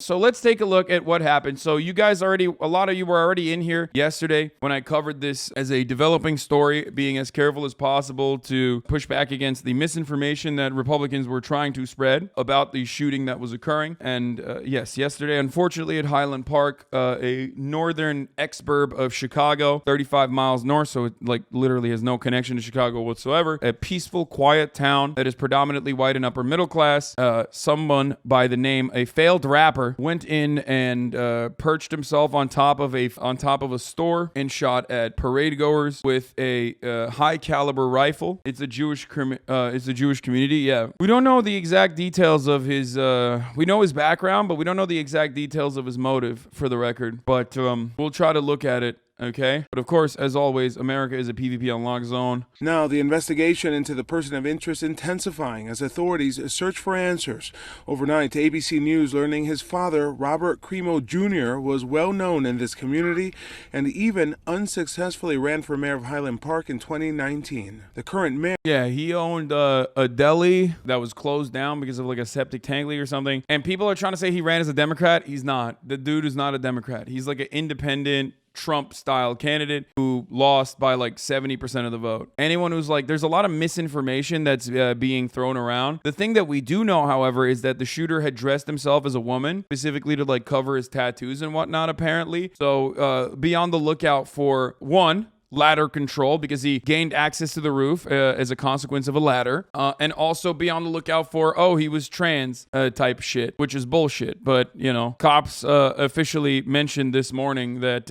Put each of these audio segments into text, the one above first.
So let's take a look at what happened. So you guys a lot of you were already in here yesterday when I covered this as a developing story, being as careful as possible to push back against the misinformation that Republicans were trying to spread about the shooting that was occurring. And yes, yesterday, unfortunately, at Highland Park, a northern exurb of Chicago, 35 miles north, so it like literally has no connection to Chicago whatsoever, a peaceful, quiet town that is predominantly white and upper middle class. Someone by the name, a failed rapper, went in and perched himself on top of a store and shot at parade goers with a high caliber rifle. It's a Jewish community. Yeah, we don't know the exact details of his. We know his background, but we don't know the exact details of his motive, for the record. But we'll try to look at it. Okay. But of course, as always, America is a PvP unlock zone. Now, the investigation into the person of interest intensifying as authorities search for answers. Overnight, ABC News learning his father, Robert Crimo Jr., was well known in this community and even unsuccessfully ran for mayor of Highland Park in 2019. The current mayor... Yeah, he owned a deli that was closed down because of like a septic tank leak or something. And people are trying to say he ran as a Democrat. He's not. The dude is not a Democrat. He's like an independent Trump-style candidate who lost by like 70% of the vote. Anyone who's like, there's a lot of misinformation that's being thrown around. The thing that we do know, however, is that the shooter had dressed himself as a woman, specifically to like cover his tattoos and whatnot, apparently. So be on the lookout for, one, ladder control, because he gained access to the roof as a consequence of a ladder, and also be on the lookout for, he was trans type shit, which is bullshit. But you know, cops officially mentioned this morning that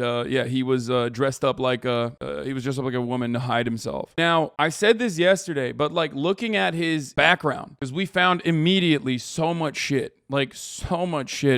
he was dressed up like a woman to hide himself. Now, I said this yesterday, but like looking at his background, because we found immediately so much shit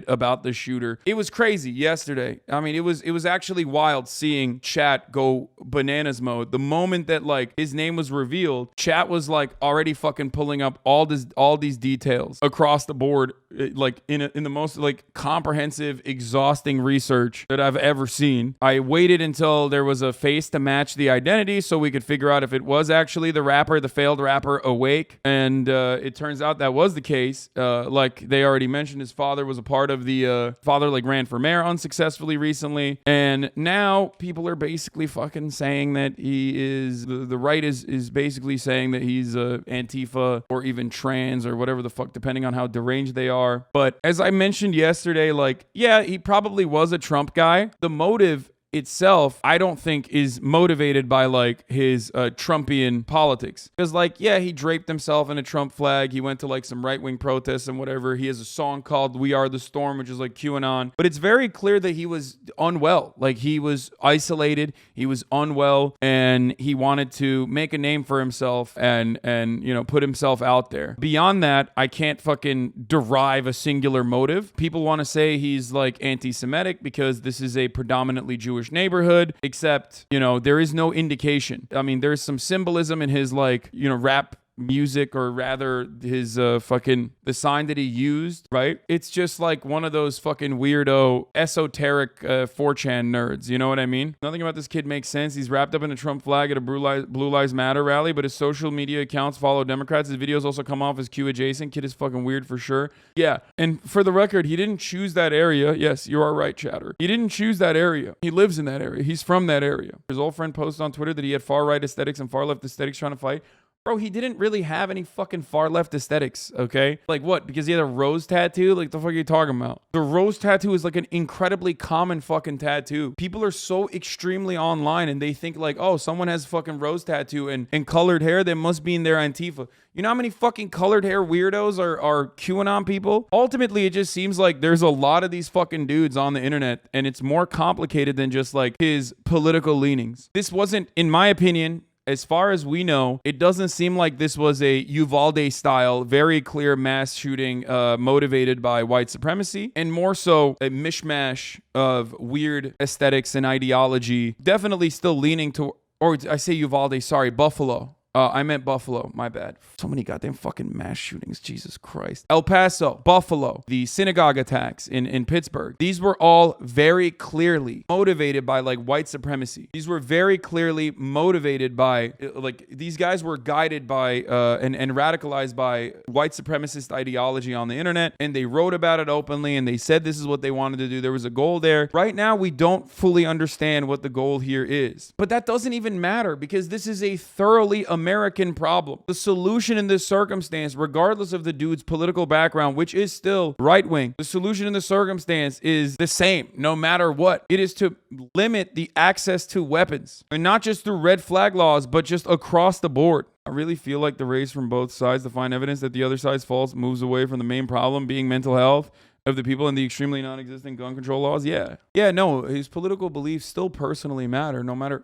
about the shooter. It was crazy yesterday. I mean, it was actually wild seeing chat go bananas mode. The moment that like his name was revealed, chat was like already fucking pulling up all these details across the board, like in the most like comprehensive, exhausting research that I've ever seen. I waited until there was a face to match the identity so we could figure out if it was actually the failed rapper Awake, and it turns out that was the case. Like they already mentioned, his father was a part of the father like ran for mayor unsuccessfully recently, and now people are basically fucking saying that he is the right is basically saying that he's Antifa or even trans or whatever the fuck, depending on how deranged they are. But as I mentioned yesterday, like, yeah, he probably was a Trump guy. The motive itself, I don't think is motivated by like his Trumpian politics, because like, yeah, he draped himself in a Trump flag, he went to like some right-wing protests and whatever, he has a song called We Are the Storm, which is like QAnon, but it's very clear that he was unwell. Like, he was isolated, he was unwell, and he wanted to make a name for himself and you know, put himself out there. Beyond that, I can't fucking derive a singular motive. People want to say he's like anti-Semitic because this is a predominantly Jewish neighborhood, except, you know, there is no indication. I mean, there's some symbolism in his like, you know, rap music, or rather his the sign that he used, right? It's just like one of those fucking weirdo esoteric 4chan nerds, you know what I mean? Nothing about this kid makes sense. He's wrapped up in a Trump flag at a Blue Lives Matter rally, but his social media accounts follow Democrats. His videos also come off as Q adjacent. Kid is fucking weird for sure. Yeah, and for the record, he didn't choose that area. Yes, you are right, chatter. He didn't choose that area. He lives in that area. He's from that area. His old friend posted on Twitter that he had far-right aesthetics and far-left aesthetics trying to fight. Bro, he didn't really have any fucking far-left aesthetics, okay? Like, what? Because he had a rose tattoo? Like, the fuck are you talking about? The rose tattoo is like an incredibly common fucking tattoo. People are so extremely online, and they think like, oh, someone has a fucking rose tattoo and colored hair, they must be in their Antifa. You know how many fucking colored hair weirdos are QAnon people? Ultimately, it just seems like there's a lot of these fucking dudes on the internet, and it's more complicated than just like his political leanings. This wasn't, in my opinion, as far as we know, it doesn't seem like this was a Uvalde style, very clear mass shooting motivated by white supremacy, and more so a mishmash of weird aesthetics and ideology, definitely still leaning to, or I say Uvalde, sorry, Buffalo. I meant Buffalo. My bad. So many goddamn fucking mass shootings. Jesus Christ. El Paso, Buffalo, the synagogue attacks in Pittsburgh. These were all very clearly motivated by like white supremacy. These were very clearly motivated by like these guys were guided by and radicalized by white supremacist ideology on the internet, and they wrote about it openly and they said this is what they wanted to do. There was a goal there. Right now, we don't fully understand what the goal here is. But that doesn't even matter because this is a thoroughly American problem. The solution in this circumstance, regardless of the dude's political background, which is still right-wing, the solution in the circumstance is the same no matter what. It is to limit the access to weapons, and not just through red flag laws, but just across the board. I really feel like the race from both sides to find evidence that the other side's faults moves away from the main problem being mental health of the people and the extremely non-existent gun control laws. Yeah, no, his political beliefs still personally matter no matter.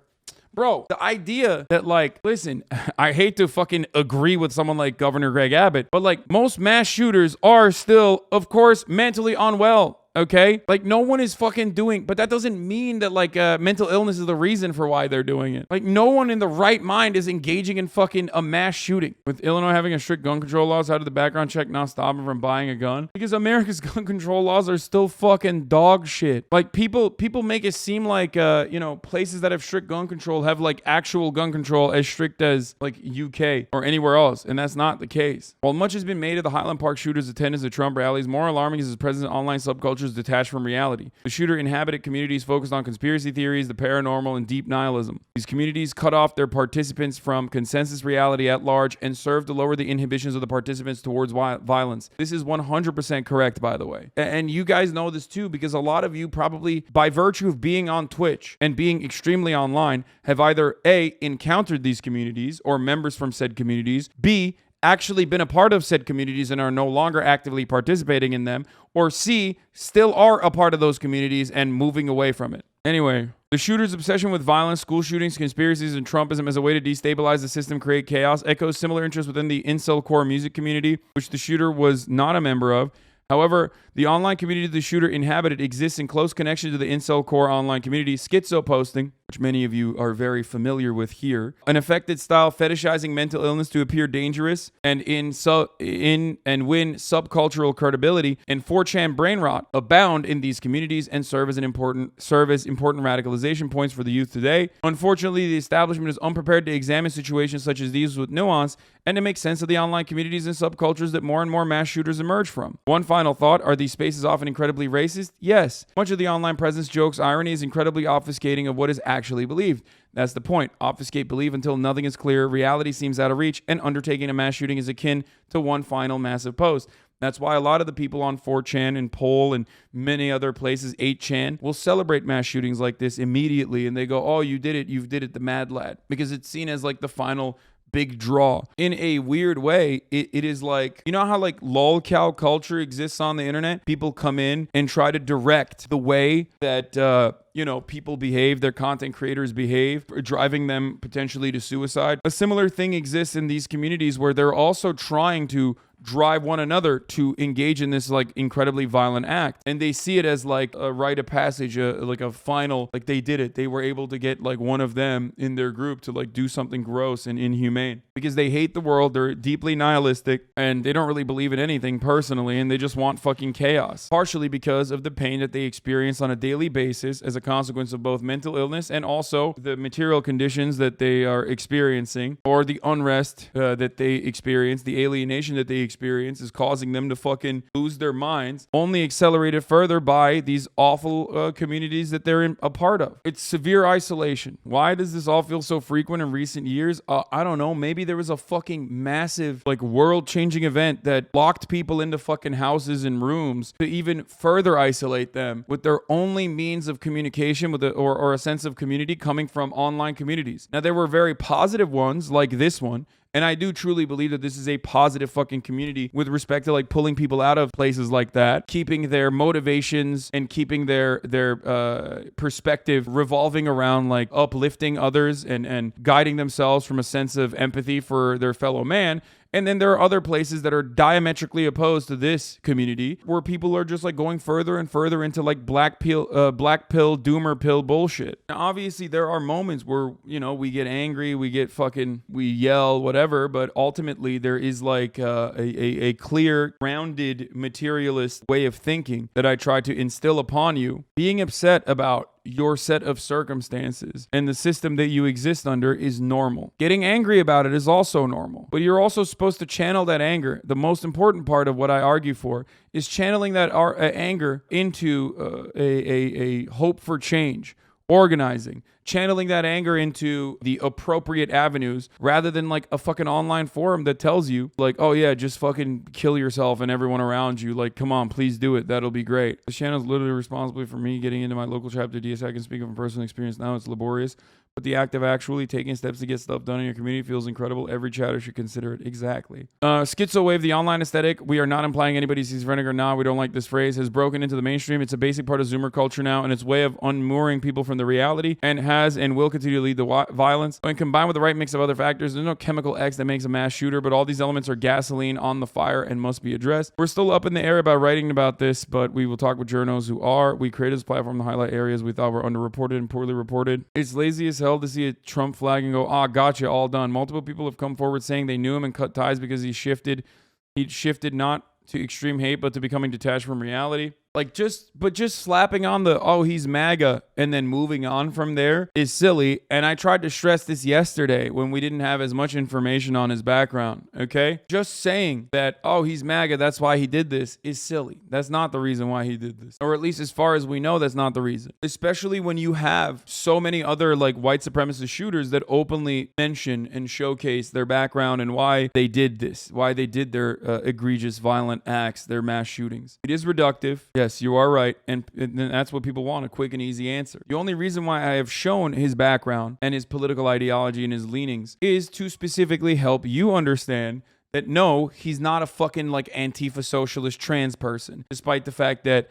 Bro, the idea that like, listen, I hate to fucking agree with someone like Governor Greg Abbott, but like most mass shooters are still, of course, mentally unwell. Okay? Like no one is fucking doing, but that doesn't mean that like mental illness is the reason for why they're doing it. Like no one in the right mind is engaging in fucking a mass shooting. With Illinois having a strict gun control laws, how did the background check not stop him from buying a gun? Because America's gun control laws are still fucking dog shit. Like people make it seem like, places that have strict gun control have like actual gun control as strict as like UK or anywhere else. And that's not the case. While much has been made of the Highland Park shooters' attendance at Trump rallies, more alarming is his presence in online subcultures detached from reality. The shooter inhabited communities focused on conspiracy theories, the paranormal, and deep nihilism. These communities cut off their participants from consensus reality at large and serve to lower the inhibitions of the participants towards violence. This is 100% correct, by the way. And you guys know this too, because a lot of you probably, by virtue of being on Twitch and being extremely online, have either A, encountered these communities or members from said communities, B, actually been a part of said communities and are no longer actively participating in them, or C, still are a part of those communities and moving away from it. Anyway, the shooter's obsession with violence, school shootings, conspiracies, and Trumpism as a way to destabilize the system, create chaos, echoes similar interests within the incel core music community, which the shooter was not a member of. However, the online community the shooter inhabited exists in close connection to the incel core online community, schizo posting, which many of you are very familiar with here, an affected style fetishizing mental illness to appear dangerous, and win subcultural credibility, and 4chan brain rot abound in these communities and serve as important radicalization points for the youth today. Unfortunately, the establishment is unprepared to examine situations such as these with nuance and to make sense of the online communities and subcultures that more and more mass shooters emerge from. One final thought, are these spaces often incredibly racist? Yes. Much of the online presence, jokes, irony is incredibly obfuscating of what is actually believed. That's the point. Obfuscate belief until nothing is clear, reality seems out of reach, and undertaking a mass shooting is akin to one final massive post. That's why a lot of the people on 4chan and Poll and many other places, 8chan, will celebrate mass shootings like this immediately, and they go, oh, you did it the mad lad, because it's seen as like the final big draw. In a weird way, it is like, you know how like lolcow culture exists on the internet? People come in and try to direct the way that, people behave, their content creators behave, driving them potentially to suicide. A similar thing exists in these communities where they're also trying to drive one another to engage in this like incredibly violent act, and they see it as like a rite of passage, like a final, like they did it, they were able to get like one of them in their group to like do something gross and inhumane, because they hate the world, they're deeply nihilistic, and they don't really believe in anything personally, and they just want fucking chaos, partially because of the pain that they experience on a daily basis as a consequence of both mental illness and also the material conditions that they are experiencing, or the unrest that they experience, the alienation that they experience is causing them to fucking lose their minds, only accelerated further by these awful communities that they're a part of. It's severe isolation. Why does this all feel so frequent in recent years? I don't know. Maybe there was a fucking massive like world-changing event that locked people into fucking houses and rooms to even further isolate them, with their only means of communication with or a sense of community coming from online communities. Now, there were very positive ones like this one, and I do truly believe that this is a positive fucking community with respect to like pulling people out of places like that, keeping their motivations and keeping their perspective revolving around like uplifting others and guiding themselves from a sense of empathy for their fellow man. And then there are other places that are diametrically opposed to this community where people are just like going further and further into like black pill, doomer pill bullshit. Now, obviously there are moments where, you know, we get angry, we yell, whatever, but ultimately there is like a clear, grounded, materialist way of thinking that I try to instill upon you. Being upset about your set of circumstances and the system that you exist under is normal. Getting angry about it is also normal, but you're also supposed to channel that anger. The most important part of what I argue for is channeling that anger into a hope for change, organizing, channeling that anger into the appropriate avenues rather than like a fucking online forum that tells you like, oh yeah, just fucking kill yourself and everyone around you. Like, come on, please do it. That'll be great. This channel is literally responsible for me getting into my local chapter DSI. I can speak from personal experience now. It's laborious, but the act of actually taking steps to get stuff done in your community feels incredible. Every chatter should consider it. Exactly. Schizo wave, the online aesthetic. We are not implying anybody schizophrenic or not. We don't like this phrase. Has broken into the mainstream. It's a basic part of Zoomer culture now, and its way of unmooring people from the reality, and has and will continue to lead the violence. When combined with the right mix of other factors, there's no chemical X that makes a mass shooter, but all these elements are gasoline on the fire and must be addressed. We're still up in the air about writing about this, but we will talk with journos who are. We created this platform to highlight areas we thought were underreported and poorly reported. It's lazy as hell to see a Trump flag and go, gotcha, all done. Multiple people have come forward saying they knew him and cut ties because he shifted not to extreme hate, but to becoming detached from reality. Like just slapping on the, oh, he's MAGA and then moving on from there is silly. And I tried to stress this yesterday when we didn't have as much information on his background. Okay. Just saying that, oh, he's MAGA, that's why he did this is silly. That's not the reason why he did this. Or at least as far as we know, that's not the reason. Especially when you have so many other like white supremacist shooters that openly mention and showcase their background and why they did this, why they did their egregious violent acts, their mass shootings. It is reductive. Yes, you are right. And that's what people want, a quick and easy answer. The only reason why I have shown his background and his political ideology and his leanings is to specifically help you understand that no, he's not a fucking like Antifa socialist trans person, despite the fact that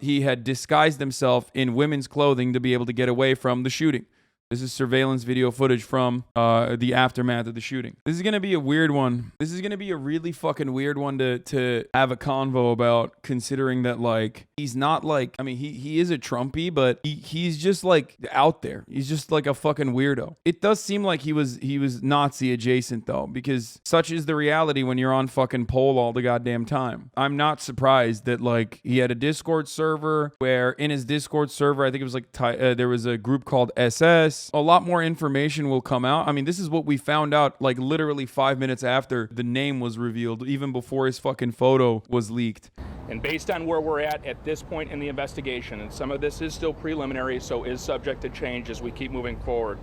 he had disguised himself in women's clothing to be able to get away from the shooting. This is surveillance video footage from the aftermath of the shooting. This is going to be a weird one. This is going to be a really fucking weird one to have a convo about, considering that, like, he's not like, I mean, he is a Trumpy, but he's just, like, out there. He's just, like, a fucking weirdo. It does seem like he was Nazi adjacent, though, because such is the reality when you're on fucking poll all the goddamn time. I'm not surprised that, like, he had a Discord server where in his Discord server, I think it was, like, there was a group called SS. A lot more information will come out. I mean, this is what we found out like literally 5 minutes after the name was revealed, even before his fucking photo was leaked. And based on where we're at this point in the investigation, and some of this is still preliminary, so is subject to change as we keep moving forward,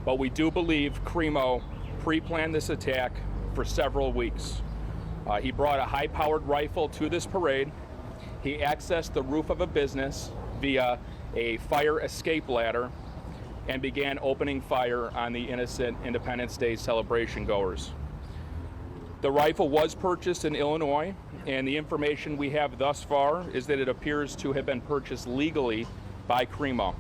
but we do believe Crimo pre-planned this attack for several weeks. He brought a high-powered rifle to this parade. He accessed the roof of a business via a fire escape ladder and began opening fire on the innocent Independence Day celebration goers. The rifle was purchased in Illinois, and the information we have thus far is that it appears to have been purchased legally by Crimo.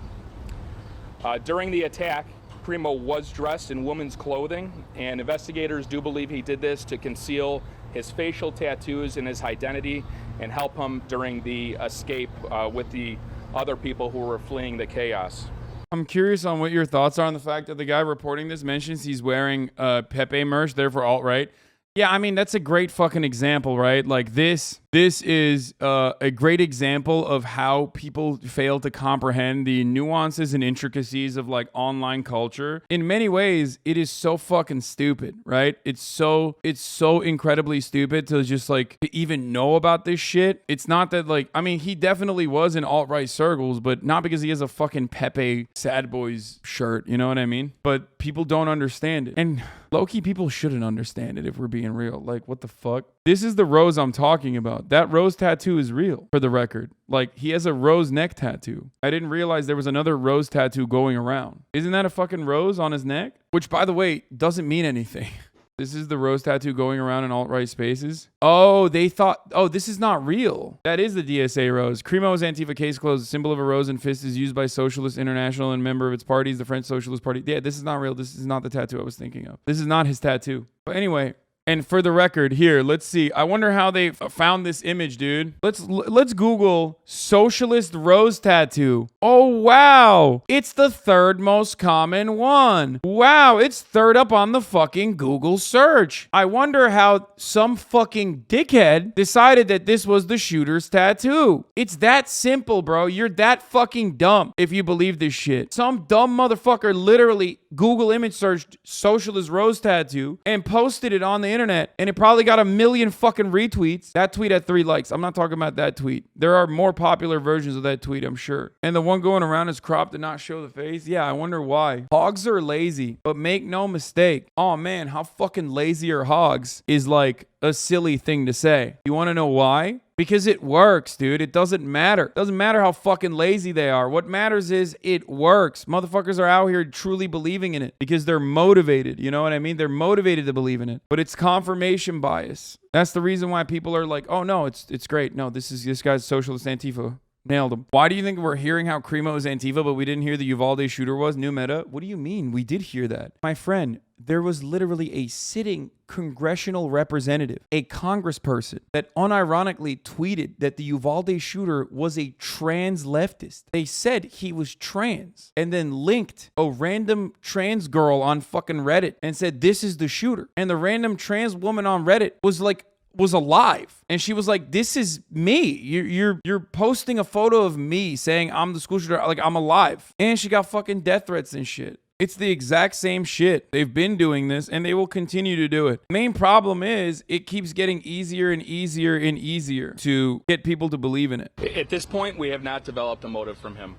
During the attack, Crimo was dressed in women's clothing, and investigators do believe he did this to conceal his facial tattoos and his identity and help him during the escape with the other people who were fleeing the chaos. I'm curious on what your thoughts are on the fact that the guy reporting this mentions he's wearing Pepe merch, therefore alt-right. Yeah, I mean, that's a great fucking example, right? Like this is a great example of how people fail to comprehend the nuances and intricacies of like online culture. In many ways, it is so fucking stupid, right? It's so incredibly stupid to just like to even know about this shit. It's not that like, I mean, he definitely was in alt-right circles, but not because he has a fucking Pepe Sad Boys shirt, you know what I mean? But people don't understand it. And low-key people shouldn't understand it if we're being real. Like, what the fuck? This is the rose I'm talking about. That rose tattoo is real, for the record. Like, he has a rose neck tattoo. I didn't realize there was another rose tattoo going around. Isn't that a fucking rose on his neck? Which, by the way, doesn't mean anything. This is the rose tattoo going around in alt-right spaces. Oh, they thought, oh, this is not real. That is the DSA rose. Crimo's Antifa case closed. Symbol of a rose and fist is used by Socialist International and member of its parties, the French Socialist Party. Yeah, this is not real. This is not the tattoo I was thinking of. This is not his tattoo. But anyway, And for the record, here, let's see. I wonder how they found this image, dude. Let's Google socialist rose tattoo. Oh, wow. It's the third most common one. Wow, it's third up on the fucking Google search. I wonder how some fucking dickhead decided that this was the shooter's tattoo. It's that simple, bro. You're that fucking dumb if you believe this shit. Some dumb motherfucker literally Google image searched socialist rose tattoo and posted it on the internet, and it probably got 1 million fucking retweets. That tweet had 3 likes. I'm not talking about that tweet. There are more popular versions of that tweet, I'm sure. And the one going around is cropped to not show the face. Yeah, I wonder why. Hogs are lazy, but make no mistake. Oh man, how fucking lazy are hogs is like a silly thing to say. You want to know why? Because it works, dude. It doesn't matter. It doesn't matter how fucking lazy they are. What matters is it works. Motherfuckers are out here truly believing in it because they're motivated. You know what I mean? They're motivated to believe in it. But it's confirmation bias. That's the reason why people are like, oh no, it's great. No, this guy's socialist Antifa. Nailed him. Why do you think we're hearing how Crimo is Antifa, but we didn't hear the Uvalde shooter was? New meta? What do you mean? We did hear that. My friend, there was literally a sitting congressional representative, a congressperson, that unironically tweeted that the Uvalde shooter was a trans leftist. They said he was trans and then linked a random trans girl on fucking Reddit and said, this is the shooter. And the random trans woman on Reddit was alive, and she was like, this is me. You're posting a photo of me saying I'm the school shooter, like I'm alive. And she got fucking death threats and shit. It's the exact same shit. They've been doing this and they will continue to do it. Main problem is it keeps getting easier and easier and easier to get people to believe in it. At this point, we have not developed a motive from him.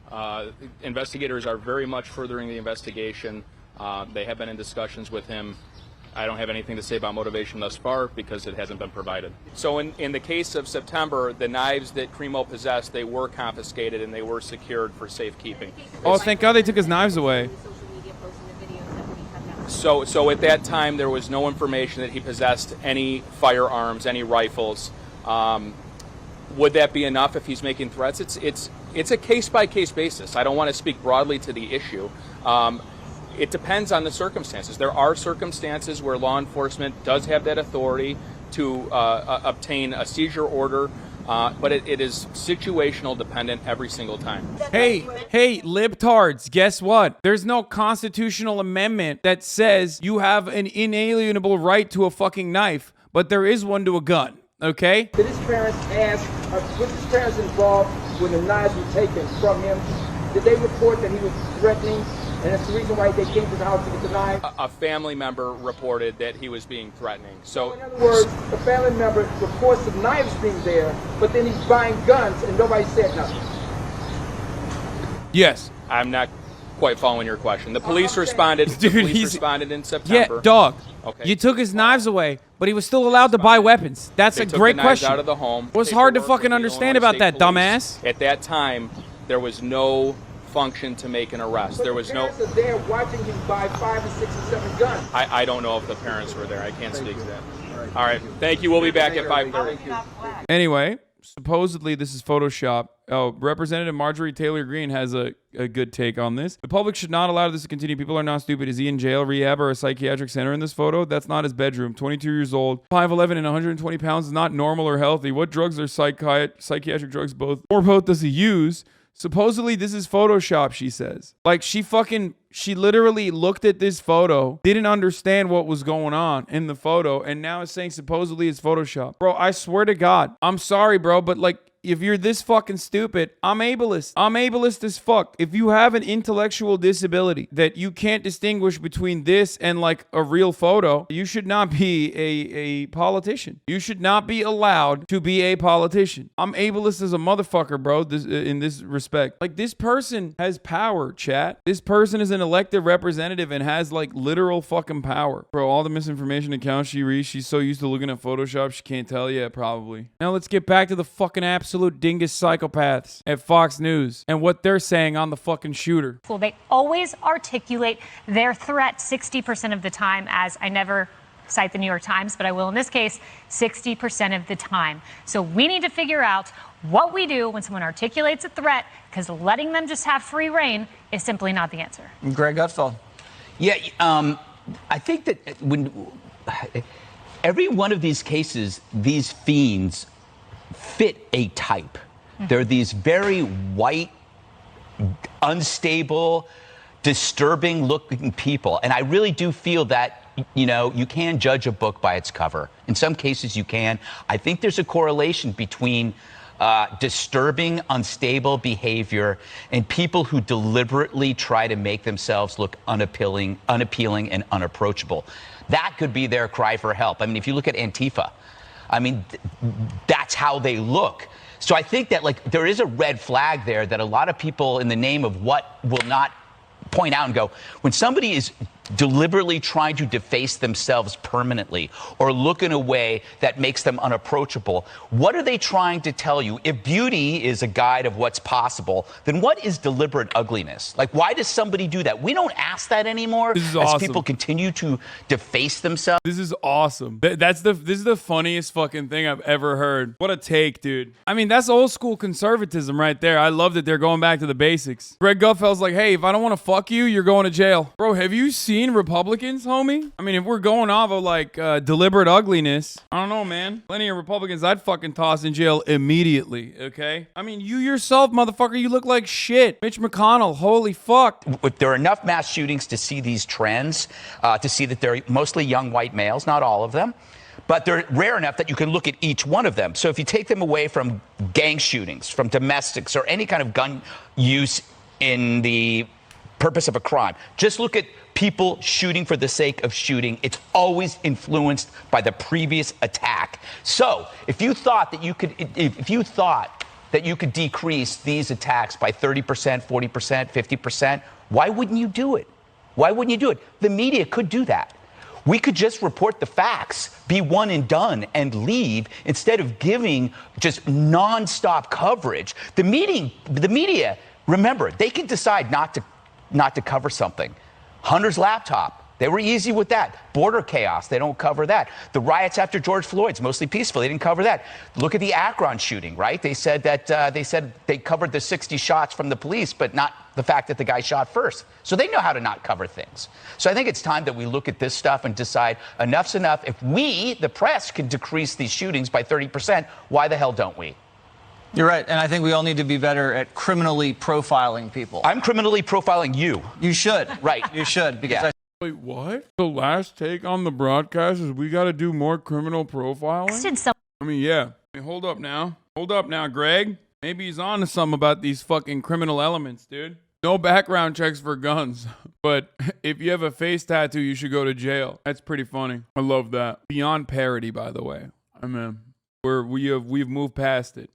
Investigators are very much furthering the investigation. They have been in discussions with him. I don't have anything to say about motivation thus far because it hasn't been provided. So in the case of September, the knives that Crimo possessed, they were confiscated and they were secured for safekeeping. Oh, thank God they took his knives away. So at that time, there was no information that he possessed any firearms, any rifles. Would that be enough if he's making threats? It's a case-by-case basis. I don't want to speak broadly to the issue. It depends on the circumstances. There are circumstances where law enforcement does have that authority to obtain a seizure order, but it is situational dependent every single time. Hey, libtards, guess what? There's no constitutional amendment that says you have an inalienable right to a fucking knife, but there is one to a gun, okay? Did his parents was his parents involved when the knives were taken from him? Did they report that he was threatening? And that's the reason why they came to the house to get the knife? A family member reported that he was being threatening. So in other words, the family member reports the knives being there, but then he's buying guns and nobody said nothing. Yes. I'm not quite following your question. The police responded. Dude, the police responded in September. Yeah, dog. Okay. You took his knives away, but he was still allowed to buy weapons. That's They a took great the knives question. out of the home. What's hard to Paperwork fucking with the understand Illinois about that, State Police. dumbass? At that time, there was no function to make an arrest. But There was the no. parents are there watching him buy 5 or 6 or 7 guns. I don't know if the parents were there. I can't speak to that. All right. Thank you. We'll be back at 5:30. Anyway, supposedly this is Photoshop. Oh, Representative Marjorie Taylor Greene has a good take on this. The public should not allow this to continue. People are not stupid. Is he in jail, rehab, or a psychiatric center in this photo? That's not his bedroom. 22 years old, 5'11", and 120 pounds is not normal or healthy. What drugs are psychiatric drugs both? Or both does he use? Supposedly this is Photoshop, she says. Like she literally looked at this photo, didn't understand what was going on in the photo, and now is saying supposedly it's Photoshop. Bro, I swear to God, I'm sorry, bro, but like, if you're this fucking stupid, I'm ableist. I'm ableist as fuck. If you have an intellectual disability that you can't distinguish between this and like a real photo, you should not be a politician. You should not be allowed to be a politician. I'm ableist as a motherfucker, bro, in this respect. Like, this person has power, chat. This person is an elected representative and has like literal fucking power. Bro, all the misinformation accounts she reads, she's so used to looking at Photoshop, she can't tell yet, probably. Now let's get back to the fucking absolute dingus psychopaths at Fox News and what they're saying on the fucking shooter. Well, they always articulate their threat 60% of the time as, I never cite the New York Times, but I will in this case, 60% of the time. So we need to figure out what we do when someone articulates a threat, because letting them just have free reign is simply not the answer. Greg Gutfeld. Yeah, I think that when every one of these cases, these fiends fit a type. They're these very white, unstable, disturbing looking people. And I really do feel that, you know, you can judge a book by its cover. In some cases you can. I think there's a correlation between disturbing, unstable behavior and people who deliberately try to make themselves look unappealing and unapproachable. That could be their cry for help. I mean, if you look at Antifa, I mean, that's how they look. So I think that, like, there is a red flag there that a lot of people in the name of what will not point out and go, when somebody is deliberately trying to deface themselves permanently or look in a way that makes them unapproachable, what are they trying to tell you? If beauty is a guide of what's possible, then what is deliberate ugliness? Like, why does somebody do that? We don't ask that anymore. This is as awesome. people continue to deface themselves. This is awesome. This is the funniest fucking thing I've ever heard. What a take, dude. I mean, that's old school conservatism right there. I love that they're going back to the basics. Greg Gutfeld's like, hey, if I don't want to fuck you, you're going to jail. Bro, have you seen Republicans, homie? I mean, if we're going off of like deliberate ugliness, I don't know, man. Plenty of Republicans I'd fucking toss in jail immediately, okay? I mean, you yourself, motherfucker, you look like shit. Mitch McConnell, holy fuck. There are enough mass shootings to see these trends, to see that they're mostly young white males, not all of them. But they're rare enough that you can look at each one of them. So if you take them away from gang shootings, from domestics, or any kind of gun use in the purpose of a crime, just look at people shooting for the sake of shooting. It's always influenced by the previous attack. So if you thought that you could decrease these attacks by 30%, 40%, 50%, why wouldn't you do it? Why wouldn't you do it? The media could do that. We could just report the facts, be one and done, and leave instead of giving just nonstop coverage. The media, remember, they can decide not to cover something. Hunter's laptop, they were easy with that. Border chaos, they don't cover that. The riots after George Floyd's mostly peaceful, they didn't cover that. Look at the Akron shooting, right? They said they covered the 60 shots from the police, but not the fact that the guy shot first. So they know how to not cover things. So I think it's time that we look at this stuff and decide enough's enough. If we, the press, can decrease these shootings by 30%, why the hell don't we? You're right, and I think we all need to be better at criminally profiling people. I'm criminally profiling you. You should. Right. You should, because Yeah. Wait, what? The last take on the broadcast is we got to do more criminal profiling? I mean, yeah. I mean, hold up now. Hold up now, Greg. Maybe he's on to something about these fucking criminal elements, dude. No background checks for guns. But if you have a face tattoo, you should go to jail. That's pretty funny. I love that. Beyond parody, by the way. I mean, we've moved past it.